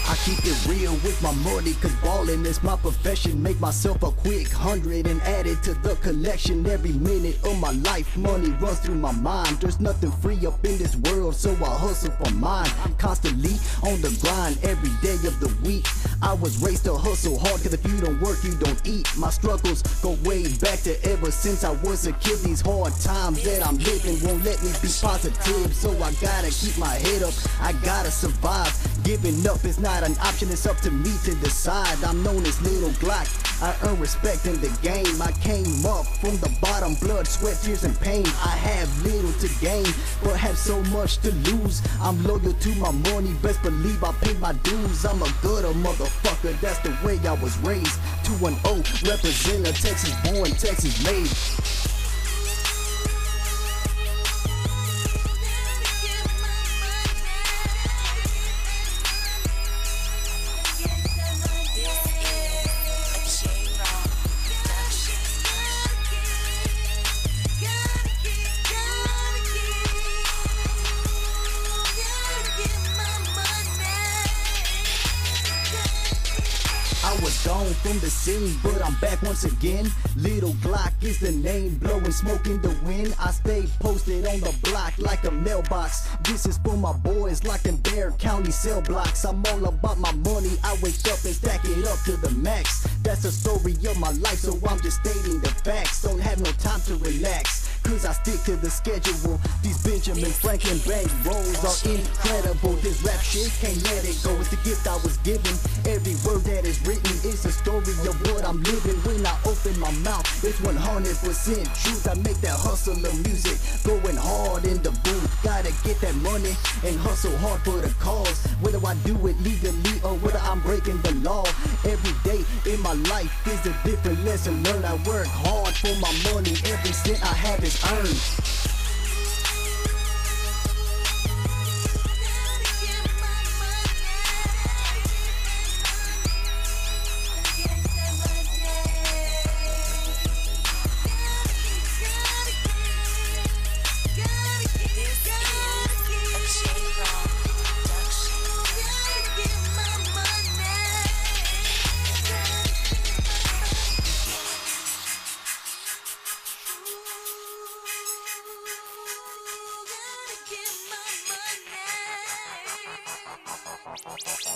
I keep it real with my money, cause ballin' is my profession. Make myself a quick 100 and add it to the collection. Every minute of my life, money runs through my mind. There's nothing free up in this world, so I hustle for mine. Constantly on the grind every day of the week. I was raised to hustle hard, cause if you don't work, you don't eat. My struggles go way back to ever since I was a kid. These hard times that I'm living won't let me be positive, so I gotta keep my head up, I gotta survive. Giving up is not an option, it's up to me to decide. I'm known as Lil Glock, I earn respect in the game. I came up from the bottom, blood, sweat, tears, and pain. I have little to gain, but have so much to lose. I'm loyal to my money, best believe I pay my dues. I'm a gutter motherfucker, that's the way I was raised. 210, represent a Texas born, Texas made. I was gone from the scene, but I'm back once again. Lil Glock is the name, blowing smoke in the wind. I stay posted on the block like a mailbox. This is for my boys locked in Bear County cell blocks. I'm all about my money, I wake up and stack it up to the max. That's the story of my life, so I'm just stating the facts. Don't have no time to relax, cause I stick to the schedule. These Benjamin Franklin bank rolls are incredible. This rap shit can't let it go. It's the gift I was given. Every word that is written is a story of what I'm living. When I open my mouth, it's 100% truth. I make that hustle of music, going hard in the booth. Gotta get that money and hustle hard for the cause. Whether I do it legally or whether I'm breaking the law, every day in my life is a different lesson learned. I work hard for my money, every cent I have is earned. Get my money.